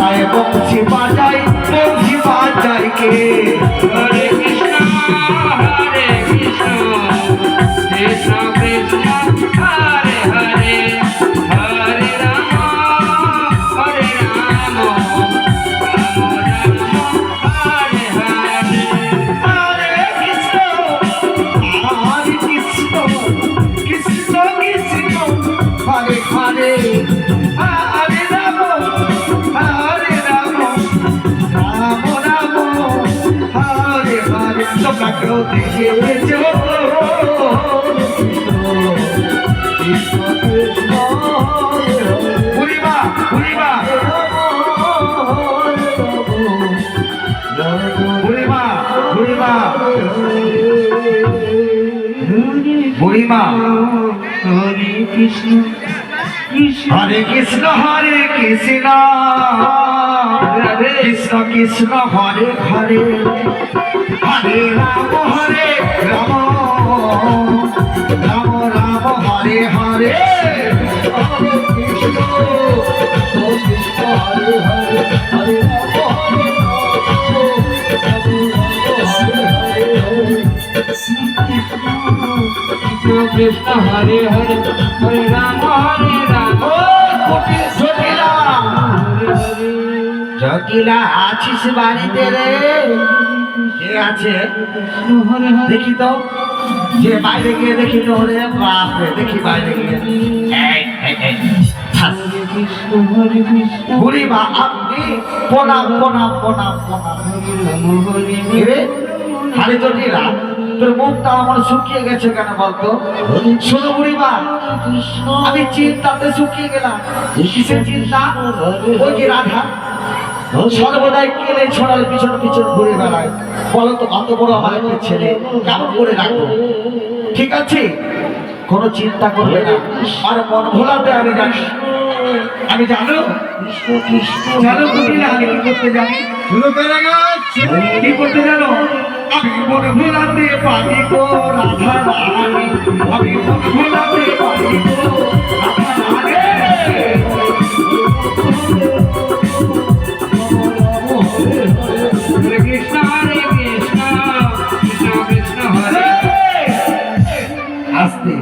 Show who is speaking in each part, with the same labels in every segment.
Speaker 1: বাজায় বংশী বাজায় কে?
Speaker 2: হরে কৃষ্ণ কৃষ্ণ কৃষ্ণ হরে হরে হরে রাম হরে রাম রাম রাম হরে হরে
Speaker 1: হরে কৃষ্ণ কৃষ্ণ কৃষ্ণ হরে হরে হরে রাম রাম রাম হরে হরে। তোমরা কেউ দেখেছ বুড়িমা বুড়িমা বুড়িমা বুড়িমা বুড়িমা
Speaker 2: হরে কৃষ্ণ
Speaker 1: হরে কৃষ্ণ কৃষ্ণ কৃষ্ণ হরে হরে হরে রাম রাম রাম হরে হরে কৃষ্ণ কৃষ্ণ হরে হরে হরে
Speaker 2: কৃষ্ণ হরে হরে হরে রাম
Speaker 1: জটিলা আছিস বাড়িতে রে? কে আছে দেখি তো, যে বাইরে গিয়ে দেখি তো। রে বাপরে, দেখি বাইরে গিয়ে। বুড়িমা আপনি প্রণাম প্রণাম প্রণাম প্রণাম। আরে জটিলা, তোর মুখটা আমার শুকিয়ে গেছে কেন বলতো? শোনো বুড়িমা, আমি চিন্তাতে শুকিয়ে গেলাম। কিসের চিন্তা? ওই যে রাধা সর্বদাই কেলে ছড়ার পিছন পিছন ঘুরে বেড়ায়। বলো তো, অত বড় আমার একটা ছেলে কেমন করে রাখবো? ঠিক আছে, কোনো চিন্তা করবে না। আর মন ভোলাতে আমি জানি, আমি জানো জানো বুঝিনা আমি কি করতে জানি? কি করতে জানো? আমি মন ভোলাতে পারি গো রাধা রানী, আমি মন ভোলাতে পারি গো রাধা রানী।
Speaker 2: হরে কৃষ্ণ কৃষ্ণ কৃষ্ণ হরে
Speaker 1: আসতে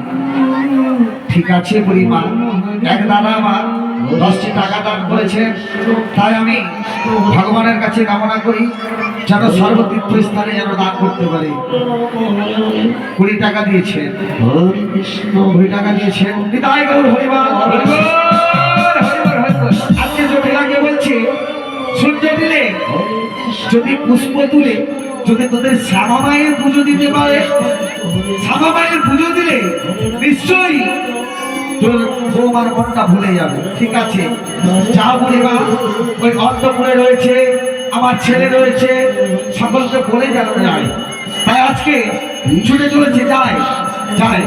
Speaker 1: ঠিক আছে বুড়িমা। এক দাদা আমার 10টি টাকা দান করেছে, তাই আমি ভগবানের কাছে কামনা করি যেন সর্বতীর্থ স্থানে যেন দান করতে পারি। 20 টাকা দিয়েছেন, 20 টাকা দিয়েছেন। বিদায় গৌর হরিবাল। আজকে জটিলাকে বলছি, সূর্য দিলে যদি পুষ্প তুলে যদি তোদের শ্যামা মায়ের পুজো দিতে পারে, শ্যামা মায়ের পুজো দিলে নিশ্চয়ই তোর বৌমার মনটা ভুলে যাবে। ঠিক আছে, যাও বুড়িমা, ওই অন্তপুরে রয়েছে আমার ছেলে রয়েছে, সকলকে বলে যেন যায়। তাই আজকে ছুটে চলেছে, যাই যাই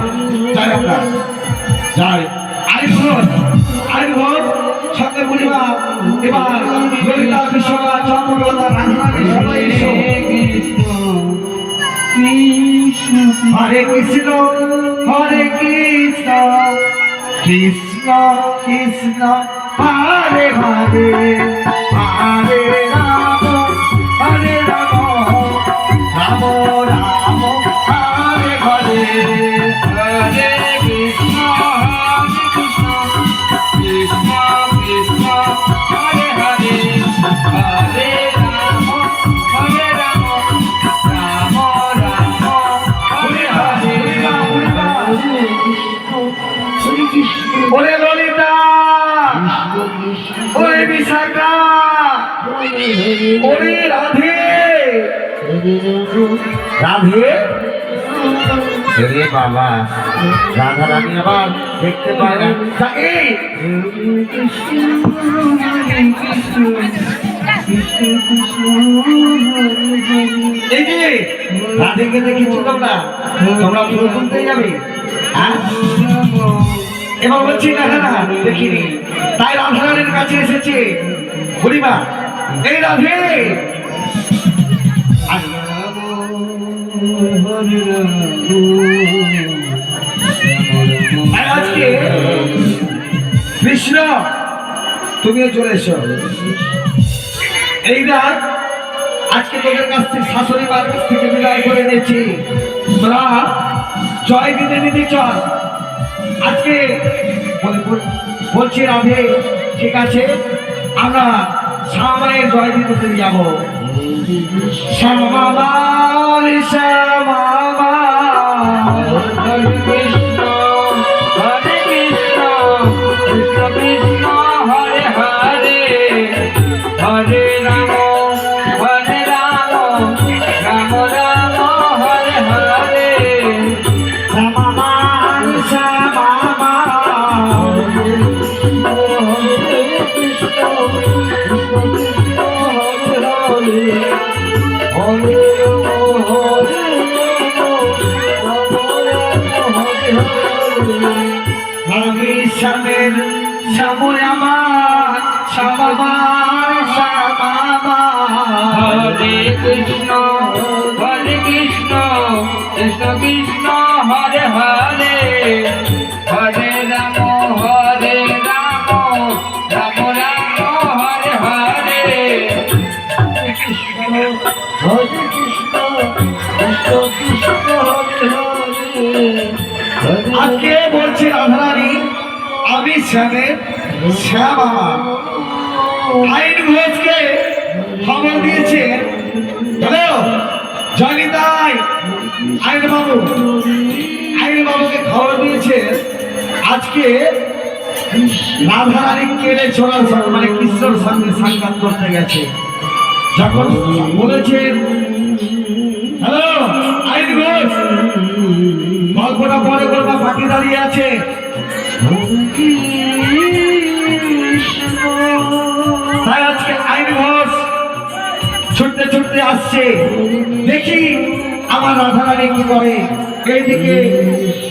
Speaker 1: যাই আমরা যাই। আরেক সঙ্গে বুড়িমা এবার ললিতা বিশ্বনাথ চন্দ্রলতা রাধারানী সবাই এসো। হরে কৃষ্ণ কৃষ্ণ কৃষ্ণ হরে হরে হরে রাম রাম রাম হরে হরে
Speaker 2: হরে কৃষ্ণ কৃষ্ণ কৃষ্ণ কৃষ্ণ হরে হরে হরে রাম রাম রাম হরে হরে।
Speaker 1: ওরে ললিতা, ওরে বিশাখা, ওরে রাধে রাধে। রে বাবা, রাধা রানী আবার দেখতে পায় না। এই এই যে রাধেকে দেখেছি তোমরা, তোমরা ফুল তুলতে যাবে? হ্যাঁ, এবার বলছি না না দেখিনি, তাই রাধারানীর কাছে এসেছে। বুড়িমা, এই রাধে আজকে কৃষ্ণ তুমিও চলে এসো। এই দেখ আজকে তোদের কাছ থেকে শাশুড়ি মার কাছ থেকে বিদায় করে নিয়েছি, তোরা জয় দিতে দিতে চল। আজকে বলছি রাধে, ঠিক আছে আমরা শ্যামায়ের জয় দিতে যাবো। শ্যামামার শ্যামামা
Speaker 2: হরে কৃষ্ণ কৃষ্ণ কৃষ্ণ হরে হরে, হরে রাম রাম রাম হরে হরে।
Speaker 1: শ্যামামার শ্যামামা আমি শ্যামের শ্যাময় আমার শ্যামামার শ্যামামা।
Speaker 2: হরে কৃষ্ণ কৃষ্ণ কৃষ্ণ হরে হরে, হরে রাম রাম রাম হরে হরে।
Speaker 1: কৃষ্ণ হরে কৃষ্ণ কৃষ্ণ কৃষ্ণ হরে হরে। আজকে বলছি রাধারানী, আমি শ্যামের শ্যাম আমার আইন ঘোষকে খবর দিয়েছে। হ্যালো জয়নিতাই, আইন বাবুকে খবর দিয়েছে আজকে রাধারানী কেড়ে ছোড়ার সঙ্গে মানে কৃষ্ণর সঙ্গে সাক্ষাৎ করতে গেছে। যখন বলেছেন হ্যালো আইন ঘোষ, গল্পটা পরে করবা, পাখি দাঁড়িয়ে আছে। তাই আজকে আইন ঘোষ ছুটতে ছুটতে আসছে, দেখি আমার রাধারানী কি করে। এইদিকে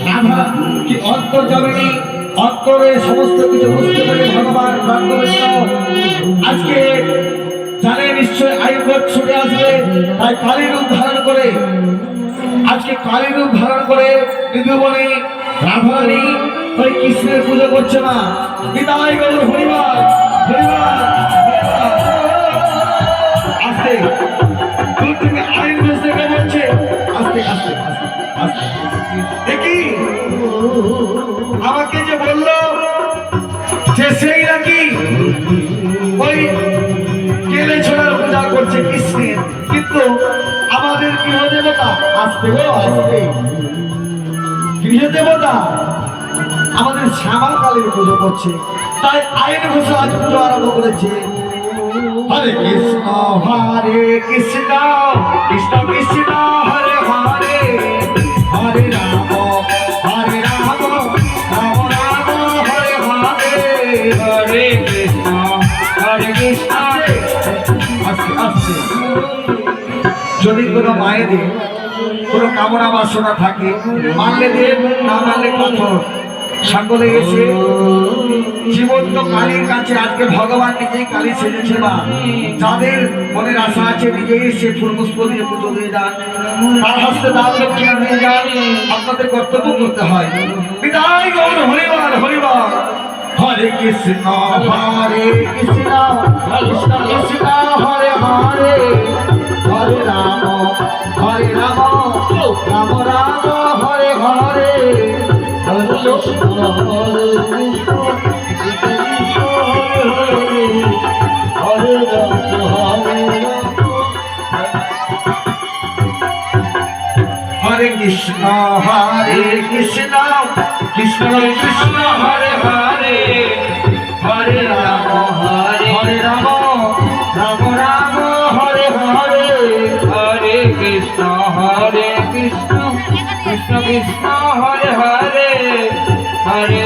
Speaker 1: রাধা কি অন্তর যাবেনি, অন্তরে সমস্ত কিছু বুঝতে পারে ভগবান রামকৃষ্ণ। আজকে জানে নিশ্চয় আইন ঘোষ ছুটে আসবে, তাই কালী রূপ ধারণ করে আজকে কালী রূপ ধারণ করে বিধুবনে রাধারানী ওই কৃষ্ণের পুজো করছে। না বিদায় গৌর হরিবার হরিবার। আস্তে দূর থেকে আইন ঘোষ দেখে বলছে আস্তে আস্তে আস্তে আস্তে। দেখি আমাকে যে বললো যে সেই নাকি ওই কেলে ছোড়ার পূজা করছে কৃষ্ণের, কিন্তু আমাদের গৃহ দেবতা আসতে আসতে গৃহ দেবতা আমাদের শ্যামা কালীর পুজো করছে। তাই আইন ঘোষ আজ পুজো আরম্ভ করেছে। হরে কৃষ্ণ কৃষ্ণ কৃষ্ণ হরে হরে, হরে রাম রাম রাম হরে হরে।
Speaker 2: হরে কৃষ্ণ কৃষ্ণ।
Speaker 1: আস্তে আস্তে যদি কোনো মায়েদের কোনো কামনা বাসনা থাকে, মানলে দেব না মানলে পাথর। সকলে এসে জীবন্ত কালীর কাছে আজকে ভগবান নিজেই কালী সেজেছে। মা যাদের মনের আশা আছে নিজেই এসে ফুল পুষ্প দিয়ে পুজো দিয়ে যান, তার হস্তে দান দক্ষিণা দিয়ে যান। আপনাদের কর্তব্য করতে হয়। বিদায় গৌর হরিবার হরিবার। হরে কৃষ্ণ কৃষ্ণ কৃষ্ণ কৃষ্ণ হরে হরে, হরে রাম রাম রাম হরে হরে। হরে কৃষ্ণ হরে কৃষ্ণ কৃষ্ণ হরে হরে, হরে রাম হরে রাম। হরে কৃষ্ণ কৃষ্ণ কৃষ্ণ কৃষ্ণ হরে হরে, হরে রাম রাম রাম রাম হরে হরে।
Speaker 2: হরে কৃষ্ণ কৃষ্ণ কৃষ্ণ কৃষ্ণ হরে হরে, হরে